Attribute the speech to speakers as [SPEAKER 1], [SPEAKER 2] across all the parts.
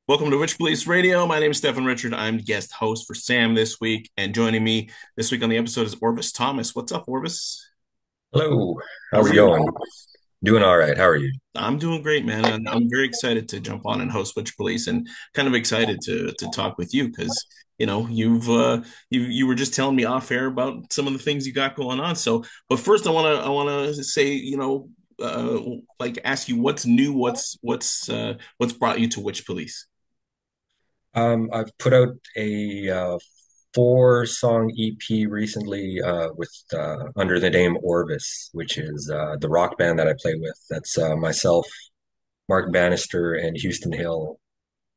[SPEAKER 1] Welcome to Witchpolice Radio. My name is Stefan Richard. I'm guest host for Sam this week, and joining me this week on the episode is Orvis Thomas. What's up, Orvis?
[SPEAKER 2] Hello,
[SPEAKER 1] How
[SPEAKER 2] how's
[SPEAKER 1] are
[SPEAKER 2] it
[SPEAKER 1] you?
[SPEAKER 2] going? Doing all right. How are you?
[SPEAKER 1] I'm doing great, man, and I'm very excited to jump on and host Witchpolice, and kind of excited to talk with you because you were just telling me off air about some of the things you got going on. So, but first, I wanna say uh, like ask you what's new, what's brought you to Witchpolice?
[SPEAKER 2] I've put out a four-song EP recently with under the name Orvis, which is the rock band that I play with. That's myself, Mark Bannister, and Houston Hill.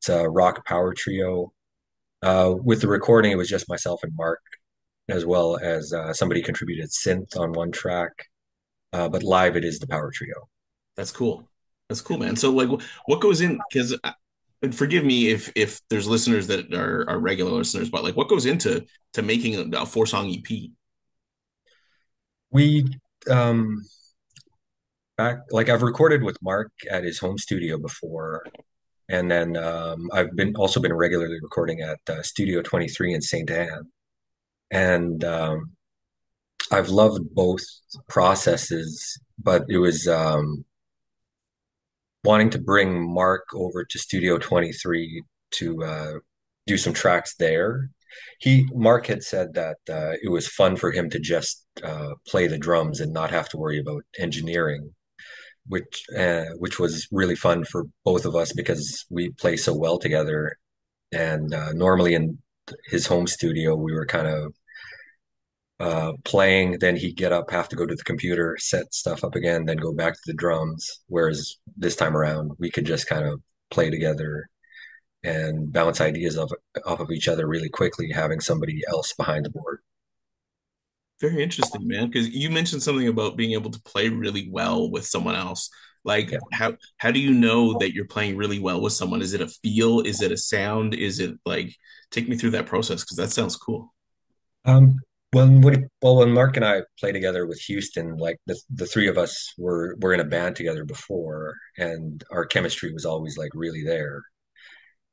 [SPEAKER 2] It's a rock power trio. With the recording, it was just myself and Mark, as well as somebody contributed synth on one track. But live, it is the power trio.
[SPEAKER 1] That's cool. That's cool, man. So like what goes in because and forgive me if there's listeners that are regular listeners, but like what goes into to making a four-song EP?
[SPEAKER 2] We um, back like I've recorded with Mark at his home studio before, and then I've been also been regularly recording at Studio 23 in St. Anne, and I've loved both processes, but it was wanting to bring Mark over to Studio 23 to do some tracks there. Mark had said that it was fun for him to just play the drums and not have to worry about engineering, which was really fun for both of us because we play so well together. And normally in his home studio, we were kind of playing, then he'd get up, have to go to the computer, set stuff up again, then go back to the drums. Whereas this time around, we could just kind of play together and bounce ideas off of each other really quickly, having somebody else behind the board.
[SPEAKER 1] Very interesting, man, because you mentioned something about being able to play really well with someone else. Like
[SPEAKER 2] Yeah.
[SPEAKER 1] how do you know that you're playing really well with someone? Is it a feel? Is it a sound? Is it like take me through that process because that sounds cool.
[SPEAKER 2] Um, when Mark and I played together with Houston, like the three of us were in a band together before, and our chemistry was always like really there.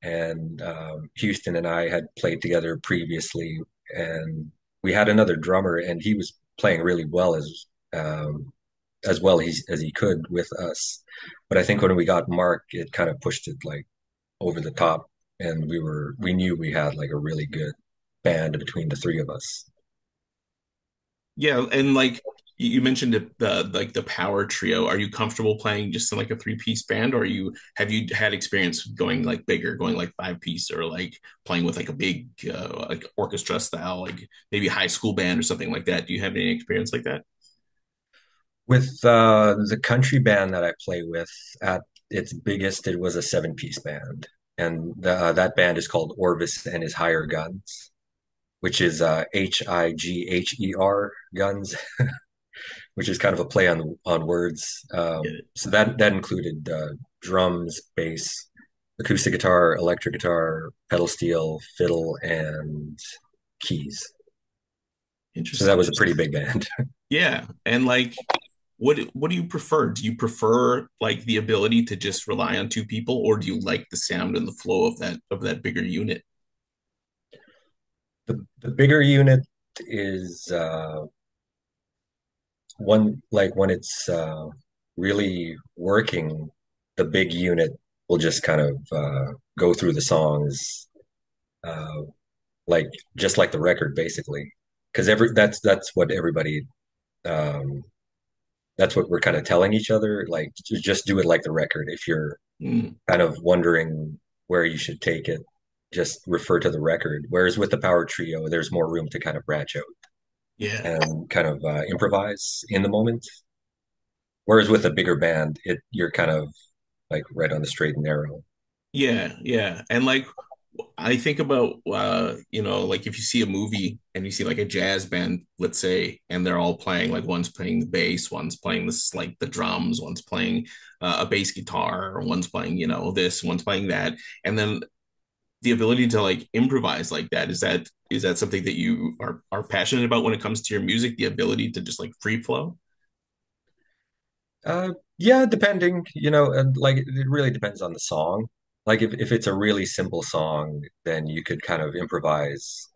[SPEAKER 2] And Houston and I had played together previously, and we had another drummer, and he was playing really well as well as he could with us. But I think when we got Mark, it kind of pushed it like over the top, and we knew we had like a really good band between the three of us.
[SPEAKER 1] Yeah, and like you mentioned the like the power trio. Are you comfortable playing just in like a three-piece band, or have you had experience going like bigger, going like five-piece, or like playing with like a big like orchestra style, like maybe high school band or something like that? Do you have any experience like that?
[SPEAKER 2] With the country band that I play with, at its biggest, it was a seven-piece band, and that band is called Orvis and His Higher Guns, which is Higher guns, which is kind of a play on words.
[SPEAKER 1] Get it?
[SPEAKER 2] So that included drums, bass, acoustic guitar, electric guitar, pedal steel, fiddle, and keys. So that
[SPEAKER 1] Interesting.
[SPEAKER 2] was a pretty big band.
[SPEAKER 1] Yeah, and like what do you prefer? Do you prefer like the ability to just rely on two people, or do you like the sound and the flow of that bigger unit?
[SPEAKER 2] The bigger unit is one like when it's really working, the big unit will just kind of go through the songs uh, like just like the record basically, because that's what everybody um, that's what we're kind of telling each other, like just do it like the record. If you're
[SPEAKER 1] Mm,
[SPEAKER 2] kind of wondering where you should take it, just refer to the record. Whereas with the power trio, there's more room to kind of branch out
[SPEAKER 1] yeah.
[SPEAKER 2] and kind of improvise in the moment. Whereas with a bigger band, you're kind of like right on the straight and narrow.
[SPEAKER 1] Yeah, yeah. And like I think about like if you see a movie and you see like a jazz band, let's say, and they're all playing like one's playing the bass, one's playing this like the drums, one's playing a bass guitar, or one's playing, this, one's playing that. And then the ability to like improvise like that, is that something that you are passionate about when it comes to your music, the ability to just like free flow?
[SPEAKER 2] Yeah, depending, and like it really depends on the song. like if it's a really simple song, then you could kind of improvise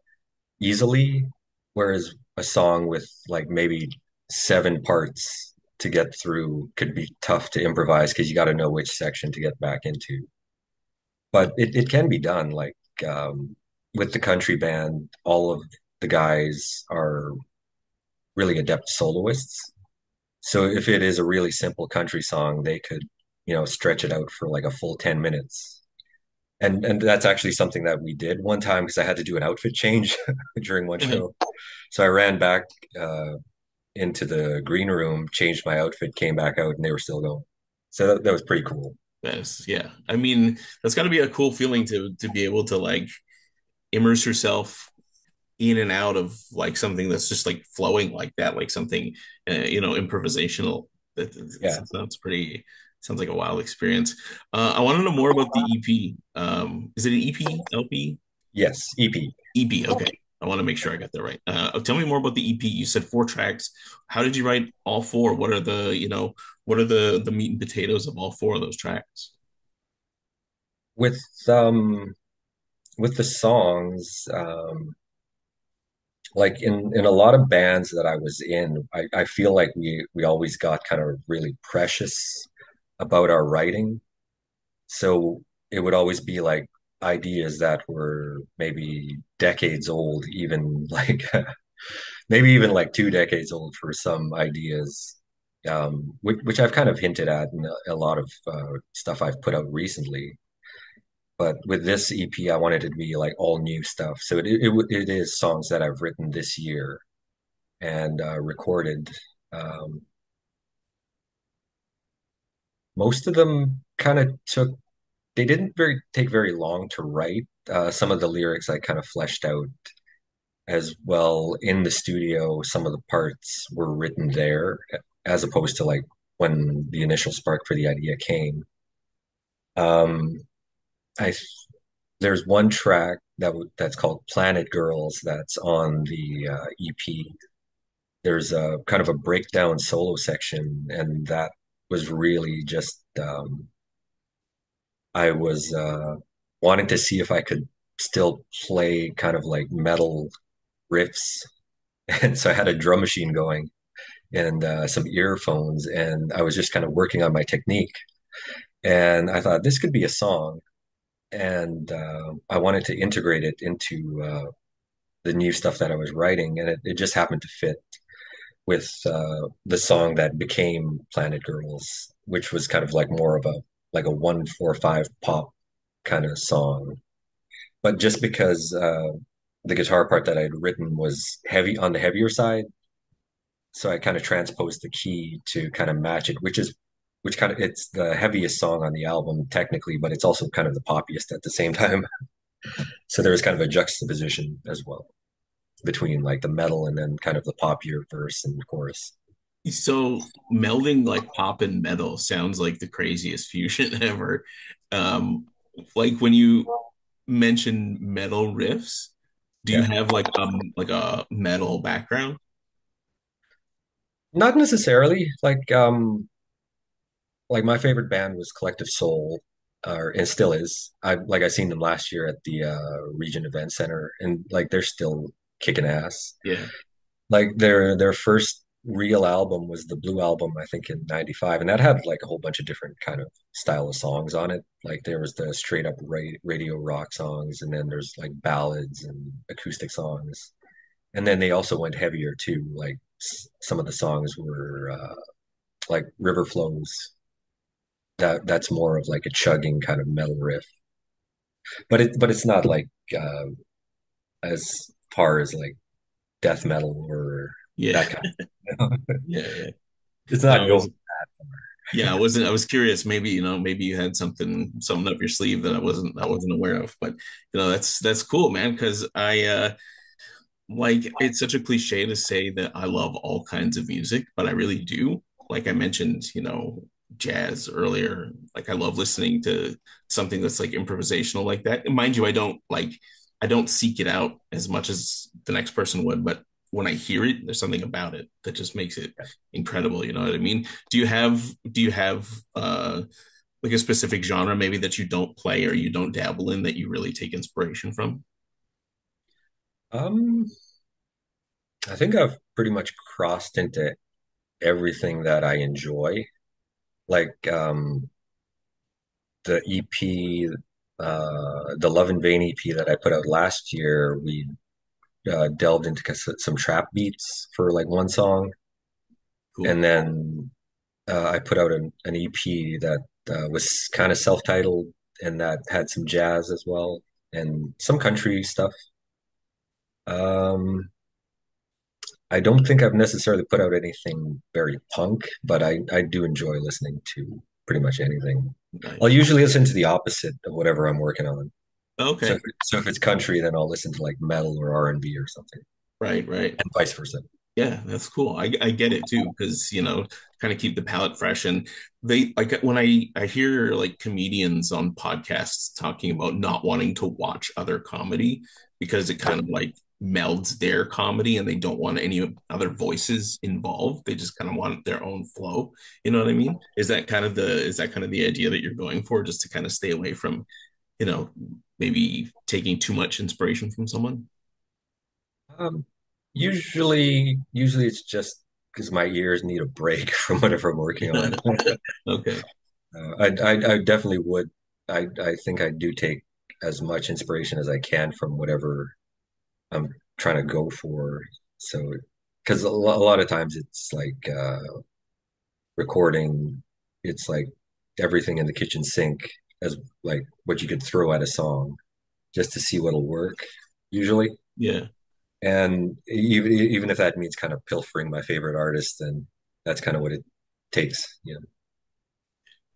[SPEAKER 2] easily, whereas a song with like maybe seven parts to get through could be tough to improvise because you got to know which section to get back into. But it can be done. Like with the country band, all of the guys are really adept soloists. So if it is a really simple country song, they could, stretch it out for like a full 10 minutes. And that's actually something that we did one time because I had to do an outfit change during one show. So I ran back uh, into the green room, changed my outfit, came back out, and they were still going. So that was pretty cool.
[SPEAKER 1] Yes, yeah. I mean, that's got to be a cool feeling to be able to like immerse yourself in and out of like something that's just like flowing like that, like something improvisational. That
[SPEAKER 2] Yeah.
[SPEAKER 1] sounds pretty. Sounds like a wild experience. I want to know more about the EP. Is it an EP, LP,
[SPEAKER 2] Yes. EP.
[SPEAKER 1] EP? Okay, I want to make sure I got that right. Tell me more about the EP. You said 4 tracks. How did you write all four? What are what are the meat and potatoes of all four of those tracks?
[SPEAKER 2] With um with the songs, like in a lot of bands that I was in, I feel like we always got kind of really precious about our writing. So it would always be like ideas that were maybe decades old, even like maybe even like 2 decades old for some ideas, which I've kind of hinted at in a lot of stuff I've put out recently. But with this EP, I wanted it to be like all new stuff. So it is songs that I've written this year and recorded. Um, Most of them kind of they didn't take very long to write. Some of the lyrics I kind of fleshed out as well in the studio. Some of the parts were written there as opposed to like when the initial spark for the idea came. Um, I There's one track that's called Planet Girls that's on the EP. There's a kind of a breakdown solo section, and that was really just I was wanting to see if I could still play kind of like metal riffs. And so I had a drum machine going and some earphones, and I was just kind of working on my technique. And I thought this could be a song, and I wanted to integrate it into the new stuff that I was writing, and it just happened to fit with the song that became Planet Girls, which was kind of like more of a like a 145 pop kind of song. But just because the guitar part that I'd written was heavy on the heavier side, so I kind of transposed the key to kind of match it, which kind of it's the heaviest song on the album technically, but it's also kind of the poppiest at the same time. So there was kind of a juxtaposition as well between like the metal and then kind of the poppier verse and chorus.
[SPEAKER 1] So melding like pop and metal sounds like the craziest fusion ever. Um, like when you mention metal riffs, do you
[SPEAKER 2] Yeah.
[SPEAKER 1] have like a metal background?
[SPEAKER 2] Not necessarily. Like my favorite band was Collective Soul, and still is. I seen them last year at the Region Event Center, and like they're still kicking ass.
[SPEAKER 1] Yeah.
[SPEAKER 2] Like their first real album was the Blue Album, I think in '95, and that had like a whole bunch of different kind of style of songs on it. Like there was the straight up radio rock songs, and then there's like ballads and acoustic songs, and then they also went heavier too. Like some of the songs were like River Flows. That's more of like a chugging kind of metal riff, but it's not like uh, as far as like death metal or
[SPEAKER 1] Yeah.
[SPEAKER 2] that kind of.
[SPEAKER 1] Yeah, yeah.
[SPEAKER 2] It's
[SPEAKER 1] No,
[SPEAKER 2] not
[SPEAKER 1] I
[SPEAKER 2] going
[SPEAKER 1] was
[SPEAKER 2] that far.
[SPEAKER 1] yeah, I was curious. Maybe, maybe you had something up your sleeve that I wasn't aware of. But that's cool, man, because like it's such a cliche to say that I love all kinds of music, but I really do. Like I mentioned, jazz earlier. Like I love listening to something that's like improvisational like that. And mind you, I don't seek it out as much as the next person would, but when I hear it, there's something about it that just makes it incredible. You know what I mean? Do you have Like a specific genre maybe that you don't play or you don't dabble in that you really take inspiration from?
[SPEAKER 2] Um, I think I've pretty much crossed into everything that I enjoy. Like the EP, the Love in Vain EP that I put out last year, we delved into some trap beats for like one song,
[SPEAKER 1] Cool.
[SPEAKER 2] and then I put out an EP that was kind of self-titled and that had some jazz as well and some country stuff. Um, I don't think I've necessarily put out anything very punk, but I do enjoy listening to pretty much anything. I'll
[SPEAKER 1] Nice.
[SPEAKER 2] usually listen to the opposite of whatever I'm working on.
[SPEAKER 1] Okay.
[SPEAKER 2] So if it's country, then I'll listen to like metal or R&B or something,
[SPEAKER 1] Right, right.
[SPEAKER 2] and vice versa.
[SPEAKER 1] Yeah, that's cool. I get it too because kind of keep the palate fresh. And they like when I hear like comedians on podcasts talking about not wanting to watch other comedy because it kind of like melds their comedy and they don't want any other voices involved. They just kind of want their own flow. You know what I mean? Is that kind of the idea that you're going for, just to kind of stay away from, you know, maybe taking too much inspiration from someone?
[SPEAKER 2] Um, usually it's just because my ears need a break from whatever I'm working on.
[SPEAKER 1] Okay.
[SPEAKER 2] I definitely would. I think I do take as much inspiration as I can from whatever I'm trying to go for. So, because a lot of times it's like recording, it's like everything in the kitchen sink as like what you could throw at a song just to see what'll work usually.
[SPEAKER 1] Yeah.
[SPEAKER 2] And even if that means kind of pilfering my favorite artist, then that's kind of what it takes, you know.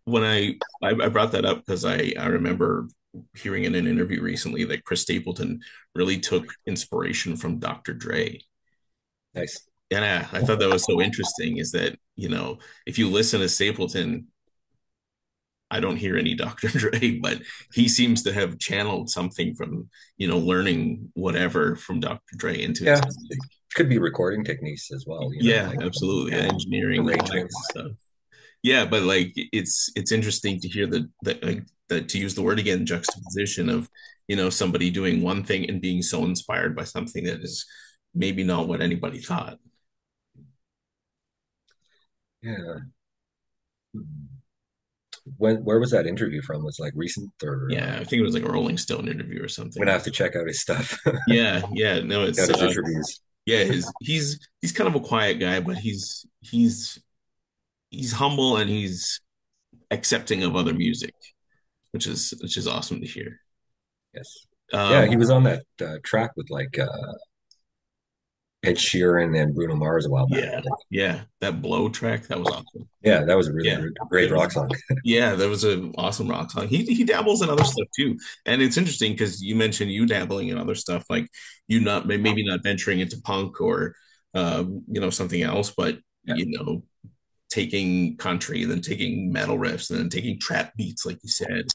[SPEAKER 1] When I brought that up because I remember hearing in an interview recently that Chris Stapleton really took inspiration from Dr. Dre.
[SPEAKER 2] Nice.
[SPEAKER 1] And I thought that was so interesting is that, if you listen to Stapleton, I don't hear any Dr. Dre, but he seems to have channeled something from, learning whatever from Dr. Dre into his
[SPEAKER 2] Yeah, it
[SPEAKER 1] music.
[SPEAKER 2] could be recording techniques as well, you know,
[SPEAKER 1] Yeah,
[SPEAKER 2] like
[SPEAKER 1] absolutely.
[SPEAKER 2] yeah,
[SPEAKER 1] Engineering, all that kind of
[SPEAKER 2] arrangements.
[SPEAKER 1] stuff. Yeah, but like it's interesting to hear that like that to use the word again, juxtaposition of somebody doing one thing and being so inspired by something that is maybe not what anybody thought.
[SPEAKER 2] Yeah. Where was that interview from? Was it like recent or
[SPEAKER 1] Yeah, I think it was like a Rolling Stone interview or
[SPEAKER 2] I'm gonna
[SPEAKER 1] something.
[SPEAKER 2] have to check out his stuff,
[SPEAKER 1] Yeah, yeah, no,
[SPEAKER 2] check
[SPEAKER 1] it's
[SPEAKER 2] out his interviews.
[SPEAKER 1] yeah, he's kind of a quiet guy, but he's humble and he's accepting of other music, which is awesome to hear.
[SPEAKER 2] Yes. Yeah,
[SPEAKER 1] Um,
[SPEAKER 2] he was on that track with like Ed Sheeran and Bruno Mars a while back, I
[SPEAKER 1] yeah,
[SPEAKER 2] think.
[SPEAKER 1] yeah, that blow track that was awesome.
[SPEAKER 2] Yeah, that was a really
[SPEAKER 1] Yeah,
[SPEAKER 2] great
[SPEAKER 1] that was
[SPEAKER 2] rock song.
[SPEAKER 1] yeah, that was an awesome rock song. He dabbles in other stuff too, and it's interesting because you mentioned you dabbling in other stuff, like you not maybe not venturing into punk or something else, but
[SPEAKER 2] Yeah.
[SPEAKER 1] taking country, then taking metal riffs, and then taking trap beats, like you said.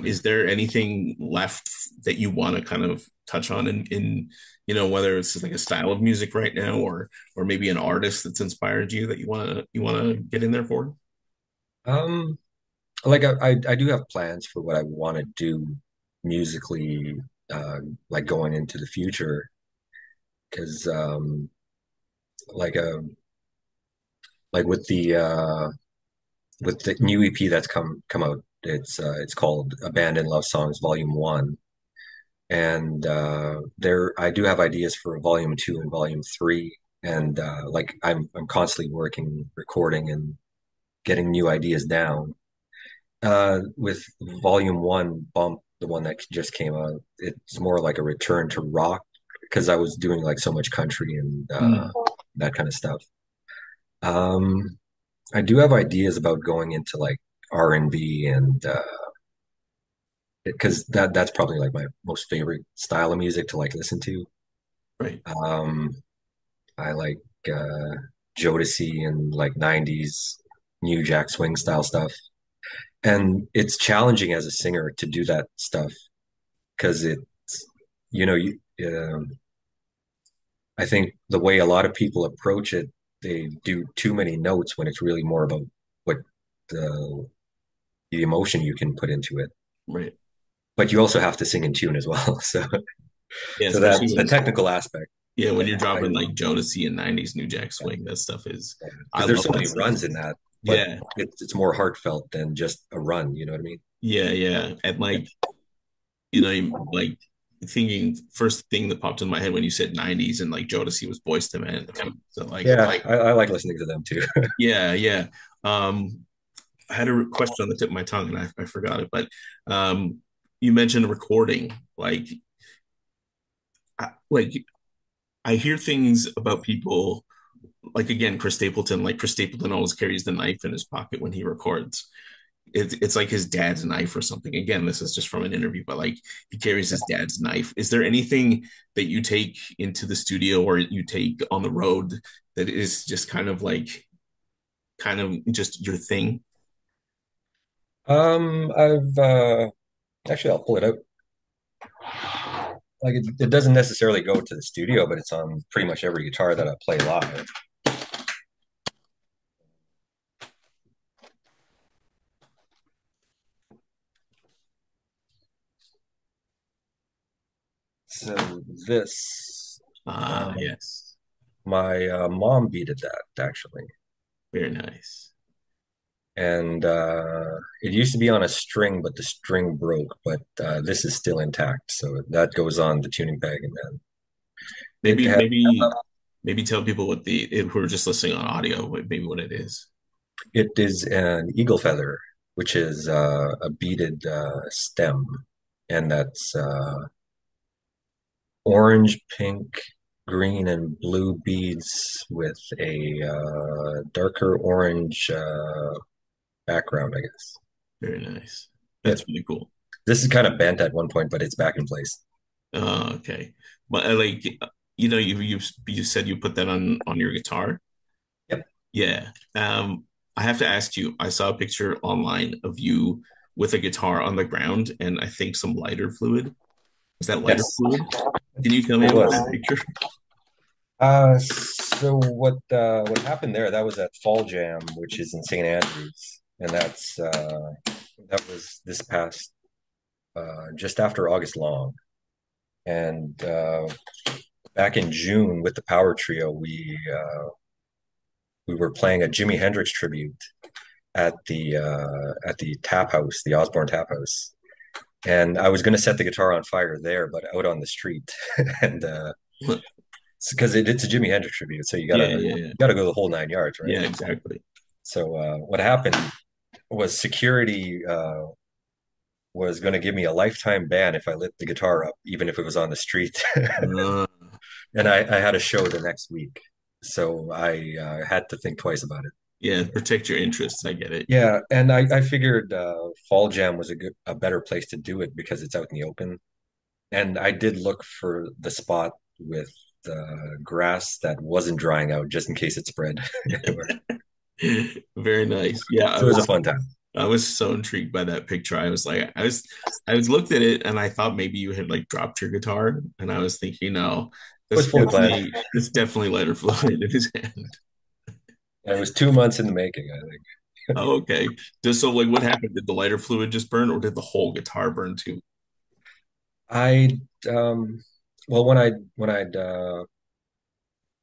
[SPEAKER 1] Is there anything left that you want to kind of touch on in whether it's like a style of music right now or maybe an artist that's inspired you that you want to get in there for?
[SPEAKER 2] Um, like I do have plans for what I want to do musically, like going into the future, because like like with the new EP that's come out, it's called Abandoned Love Songs Volume One, and there I do have ideas for Volume Two and Volume Three, and like I'm constantly working, recording, and getting new ideas down. With Volume One, Bump, the one that just came out, it's more like a return to rock because I was doing like so much country and
[SPEAKER 1] Mm,
[SPEAKER 2] that kind of stuff. Um, I do have ideas about going into like R&B and because that's probably like my most favorite style of music to like listen to.
[SPEAKER 1] right.
[SPEAKER 2] Um, I like uh, Jodeci and like 90s New Jack Swing style stuff. And it's challenging as a singer to do that stuff because it's, you know, I think the way a lot of people approach it, they do too many notes when it's really more about what the the emotion you can put into it.
[SPEAKER 1] Right.
[SPEAKER 2] But you also have to sing in tune as well. So
[SPEAKER 1] Yeah,
[SPEAKER 2] so
[SPEAKER 1] especially
[SPEAKER 2] that's the
[SPEAKER 1] when
[SPEAKER 2] technical aspect.
[SPEAKER 1] yeah, when
[SPEAKER 2] But
[SPEAKER 1] you're dropping like Jodeci and 90s New Jack Swing, that stuff is I
[SPEAKER 2] because there's
[SPEAKER 1] love
[SPEAKER 2] so
[SPEAKER 1] that
[SPEAKER 2] many
[SPEAKER 1] stuff.
[SPEAKER 2] runs in that, but
[SPEAKER 1] Yeah.
[SPEAKER 2] it's more heartfelt than just a run. You know what I mean?
[SPEAKER 1] Yeah, yeah. And like, like thinking first thing that popped in my head when you said 90s and like Jodeci was Boys to Men too. So like
[SPEAKER 2] Yeah, I like listening to them too.
[SPEAKER 1] yeah, yeah. Um I had a question on the tip of my tongue and I forgot it, but you mentioned recording. Like I hear things about people like again, Chris Stapleton, like Chris Stapleton always carries the knife in his pocket when he records. It's like his dad's knife or something. Again, this is just from an interview, but like he carries his dad's knife. Is there anything that you take into the studio or you take on the road that is just kind of just your thing?
[SPEAKER 2] I've actually I'll pull it out. Like it doesn't necessarily go to the studio, but it's on pretty much every guitar that I play live. So this,
[SPEAKER 1] Ah,
[SPEAKER 2] um,
[SPEAKER 1] yes.
[SPEAKER 2] my mom beaded that actually,
[SPEAKER 1] Very nice.
[SPEAKER 2] and it used to be on a string, but the string broke. But this is still intact, so that goes on the tuning peg, and then it
[SPEAKER 1] Maybe,
[SPEAKER 2] has
[SPEAKER 1] maybe, maybe tell people what who are just listening on audio, maybe what it is.
[SPEAKER 2] it is an eagle feather, which is a beaded stem, and that's orange, pink, green, and blue beads with a darker orange background, I guess.
[SPEAKER 1] Very nice.
[SPEAKER 2] Yeah,
[SPEAKER 1] That's really cool.
[SPEAKER 2] this is kind of bent at one point, but it's back in place.
[SPEAKER 1] Okay. But like you said you put that on your guitar.
[SPEAKER 2] Yep.
[SPEAKER 1] Yeah. I have to ask you, I saw a picture online of you with a guitar on the ground and I think some lighter fluid. Was that lighter
[SPEAKER 2] Yes,
[SPEAKER 1] fluid? Can you tell me
[SPEAKER 2] it
[SPEAKER 1] about
[SPEAKER 2] was.
[SPEAKER 1] that picture?
[SPEAKER 2] So what happened there? That was at Fall Jam, which is in St. Andrews, and that was this past just after August Long. And back in June with the Power Trio, we were playing a Jimi Hendrix tribute at the Tap House, the Osborne Tap House. And I was going to set the guitar on fire there, but out on the street, and because it's a Jimi Hendrix tribute, so
[SPEAKER 1] Yeah, yeah, yeah.
[SPEAKER 2] you gotta go the whole 9 yards, right?
[SPEAKER 1] Yeah, exactly.
[SPEAKER 2] So what happened was security was going to give me a lifetime ban if I lit the guitar up, even if it was on the street.
[SPEAKER 1] Uh,
[SPEAKER 2] And I had a show the next week, so I had to think twice about it.
[SPEAKER 1] yeah, protect your interests. I get it.
[SPEAKER 2] Yeah, and I figured Fall Jam was a better place to do it because it's out in the open. And I did look for the spot with grass that wasn't drying out just in case it spread anywhere.
[SPEAKER 1] Very nice. Yeah,
[SPEAKER 2] So it was a fun time.
[SPEAKER 1] I was so intrigued by that picture. I was looked at it and I thought maybe you had like dropped your guitar and I was thinking, no,
[SPEAKER 2] It was fully planned.
[SPEAKER 1] that's definitely lighter fluid in his hand.
[SPEAKER 2] It was 2 months in the making, I think.
[SPEAKER 1] Oh, okay. Just so like what happened? Did the lighter fluid just burn or did the whole guitar burn too?
[SPEAKER 2] I well when I'd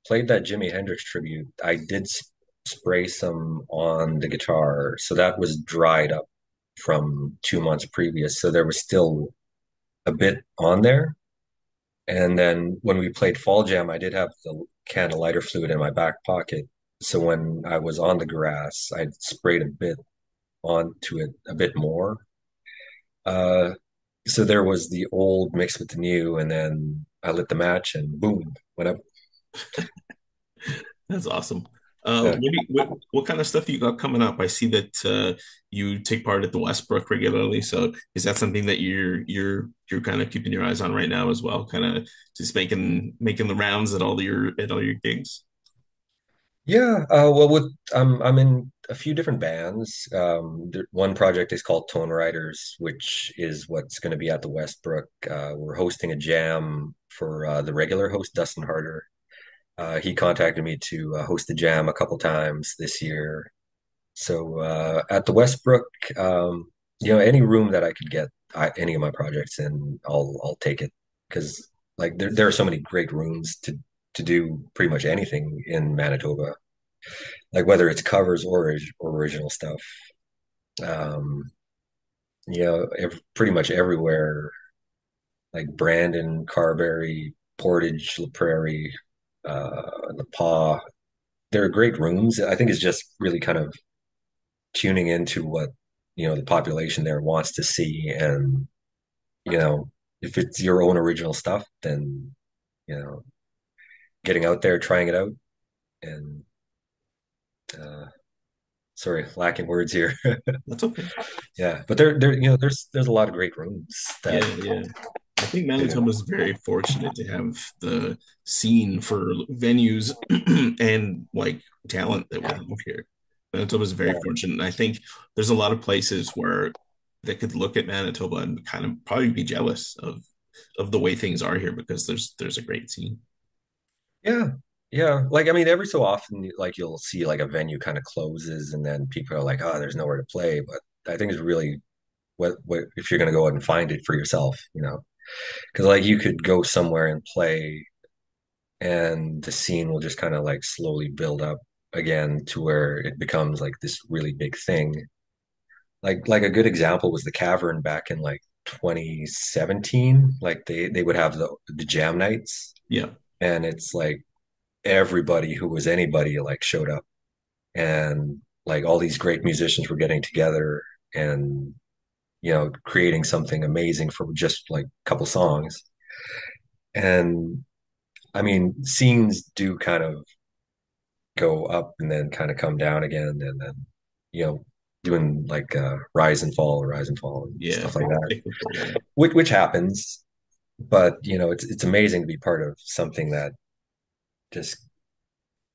[SPEAKER 2] played that Jimi Hendrix tribute, I did spray some on the guitar, so that was dried up from 2 months previous. So there was still a bit on there. And then when we played Fall Jam, I did have the can of lighter fluid in my back pocket. So when I was on the grass, I sprayed a bit onto it, a bit more. Uh, so there was the old mixed with the new, and then I lit the match, and boom, went up.
[SPEAKER 1] That's awesome.
[SPEAKER 2] Uh,
[SPEAKER 1] What kind of stuff you got coming up? I see that you take part at the Westbrook regularly. So is that something that you're kind of keeping your eyes on right now as well? Kind of just making the rounds at all your gigs.
[SPEAKER 2] yeah, well, with I'm in a few different bands. One project is called Tone Riders, which is what's going to be at the Westbrook. We're hosting a jam for the regular host, Dustin Harder. He contacted me to host the jam a couple times this year. So at the Westbrook, any room that I could get any of my projects in, I'll take it because like there are so many great rooms to do pretty much anything in Manitoba, like whether it's covers or original stuff. Um, pretty much everywhere, like Brandon, Carberry, Portage, La Prairie, La Pas. They're great rooms. I think it's just really kind of tuning into what the population there wants to see, and if it's your own original stuff, then you know getting out there, trying it out, and uh, sorry, lacking words here.
[SPEAKER 1] That's okay.
[SPEAKER 2] Yeah, but there's a lot of great rooms that
[SPEAKER 1] Yeah, yeah. I think
[SPEAKER 2] do.
[SPEAKER 1] Manitoba is very fortunate to have the scene for venues and like talent that we have here. Manitoba is very
[SPEAKER 2] Yeah,
[SPEAKER 1] fortunate. And I think there's a lot of places where they could look at Manitoba and kind of probably be jealous of the way things are here because there's a great scene.
[SPEAKER 2] yeah, yeah. Like I mean, every so often, like you'll see like a venue kind of closes, and then people are like, "Oh, there's nowhere to play." But I think it's really what if you're going to go out and find it for yourself, because like you could go somewhere and play, and the scene will just kind of like slowly build up again to where it becomes like this really big thing. Like a good example was the Cavern back in like 2017. Like they would have the jam nights,
[SPEAKER 1] Yeah.
[SPEAKER 2] and it's like everybody who was anybody like showed up, and like all these great musicians were getting together and creating something amazing for just like a couple songs. And I mean, scenes do kind of go up and then kind of come down again, and then you know doing like rise and fall and
[SPEAKER 1] Yeah.
[SPEAKER 2] stuff like that,
[SPEAKER 1] Cyclical, yeah.
[SPEAKER 2] which happens. But it's amazing to be part of something that just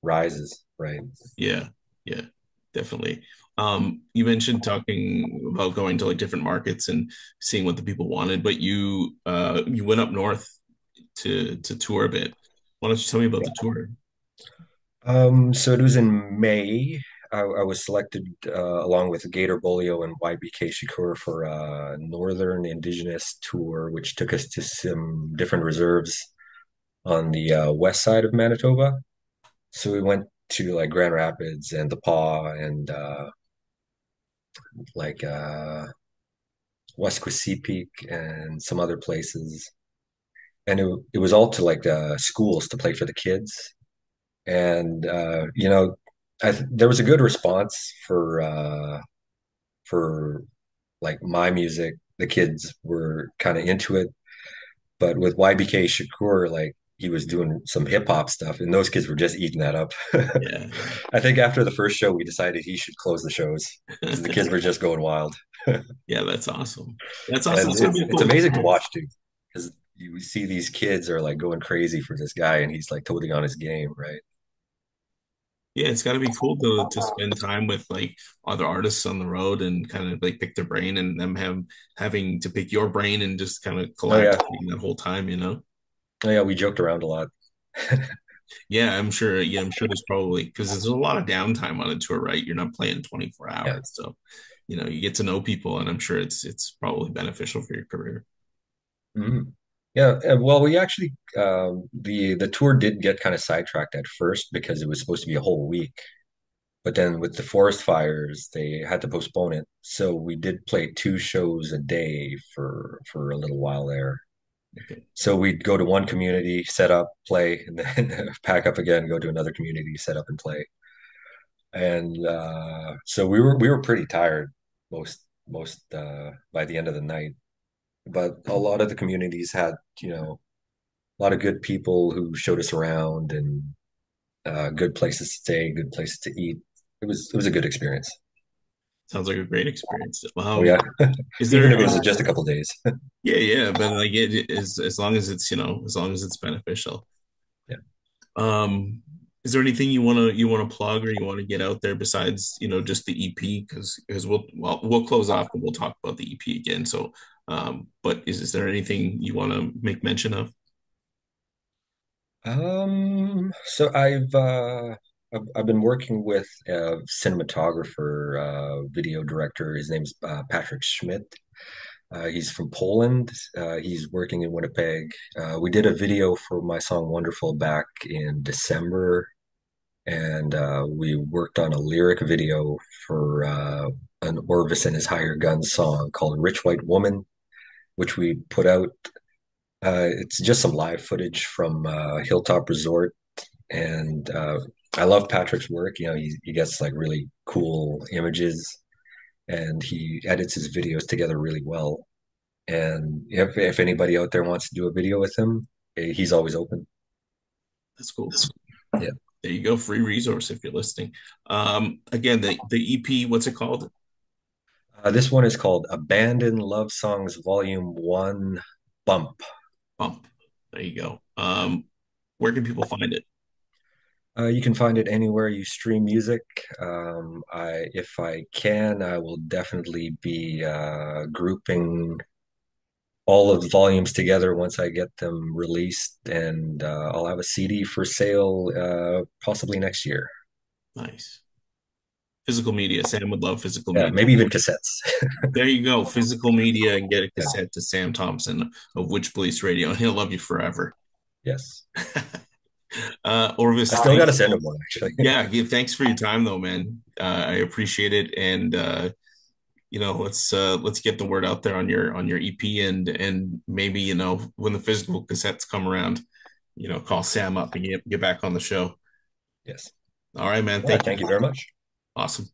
[SPEAKER 2] rises, right?
[SPEAKER 1] Yeah. Yeah. Definitely. You mentioned talking about going to like different markets and seeing what the people wanted, but you went up north to tour a bit. Why don't you tell me about the tour?
[SPEAKER 2] So it was in May. I was selected along with Gator Bolio and YBK Shakur for a Northern Indigenous tour, which took us to some different reserves on the west side of Manitoba. So we went to like Grand Rapids and the Paw and like Wesquisipeak and some other places. And it was all to like schools to play for the kids. And there was a good response for like my music. The kids were kind of into it, but with YBK Shakur, like he was doing some hip hop stuff, and those kids were just eating that up.
[SPEAKER 1] Yeah,
[SPEAKER 2] I think after the first show, we decided he should close the shows because the
[SPEAKER 1] yeah.
[SPEAKER 2] kids were just going wild.
[SPEAKER 1] Yeah, that's awesome. That's awesome.
[SPEAKER 2] And
[SPEAKER 1] It's gonna be a
[SPEAKER 2] it's
[SPEAKER 1] cool
[SPEAKER 2] amazing to
[SPEAKER 1] experience.
[SPEAKER 2] watch too, because you see these kids are like going crazy for this guy, and he's like totally on his game, right?
[SPEAKER 1] Yeah, it's gotta be cool to spend time with like other artists on the road and kind of like pick their brain and them having to pick your brain and just kind of
[SPEAKER 2] Oh yeah,
[SPEAKER 1] collaborating that whole time, you know?
[SPEAKER 2] oh yeah, we joked around a lot.
[SPEAKER 1] Yeah, I'm sure. Yeah, I'm sure there's probably because there's a lot of downtime on a tour, right? You're not playing 24
[SPEAKER 2] Yeah.
[SPEAKER 1] hours. So, you get to know people and I'm sure it's probably beneficial for your career.
[SPEAKER 2] Mhm. Yeah, well, we actually the tour did get kind of sidetracked at first because it was supposed to be a whole week, but then with the forest fires, they had to postpone it. So we did play two shows a day for a little while there.
[SPEAKER 1] Okay.
[SPEAKER 2] So we'd go to one community, set up, play, and then pack up again, go to another community, set up and play. And so we were pretty tired most by the end of the night. But a lot of the communities had, a lot of good people who showed us around and good places to stay, good places to eat. It was a good experience.
[SPEAKER 1] Sounds like a great experience.
[SPEAKER 2] Oh
[SPEAKER 1] Wow.
[SPEAKER 2] yeah,
[SPEAKER 1] Is there
[SPEAKER 2] even if it was
[SPEAKER 1] is
[SPEAKER 2] just a couple days.
[SPEAKER 1] Yeah, yeah, but like it is as long as it's, as long as it's beneficial.
[SPEAKER 2] Yeah.
[SPEAKER 1] Um, is there anything you wanna plug or you want to get out there besides, just the EP? Because we'll close off and we'll talk about the EP again. So but is there anything you want to make mention of?
[SPEAKER 2] So I've I've been working with a cinematographer, video director. His name's Patrick Schmidt. He's from Poland. He's working in Winnipeg. We did a video for my song Wonderful back in December, and we worked on a lyric video for an Orvis and his Higher Guns song called Rich White Woman, which we put out. It's just some live footage from Hilltop Resort, and I love Patrick's work. You know, he gets like really cool images, and he edits his videos together really well. And if anybody out there wants to do a video with him, he's always open.
[SPEAKER 1] That's cool.
[SPEAKER 2] Yeah.
[SPEAKER 1] There you go, free resource if you're listening. Again, the EP, what's it called?
[SPEAKER 2] This one is called Abandoned Love Songs Volume 1 Bump.
[SPEAKER 1] Bump. There you go. Where can people find it?
[SPEAKER 2] You can find it anywhere you stream music. If I can, I will definitely be grouping all of the volumes together once I get them released, and I'll have a CD for sale possibly next year.
[SPEAKER 1] Nice. Physical media. Sam would love physical
[SPEAKER 2] Yeah,
[SPEAKER 1] media.
[SPEAKER 2] maybe even cassettes.
[SPEAKER 1] There you go. Physical media and get a
[SPEAKER 2] Yeah.
[SPEAKER 1] cassette to Sam Thompson of Witchpolice Radio, and he'll love you forever.
[SPEAKER 2] Yes. I
[SPEAKER 1] Orvis,
[SPEAKER 2] still got to send him one actually.
[SPEAKER 1] yeah, thanks for your time though, man. I appreciate it. And let's get the word out there on your EP and maybe, when the physical cassettes come around, call Sam up and get back on the show.
[SPEAKER 2] Yes.
[SPEAKER 1] All right, man.
[SPEAKER 2] All right.
[SPEAKER 1] Thank you.
[SPEAKER 2] Thank you very much.
[SPEAKER 1] Awesome.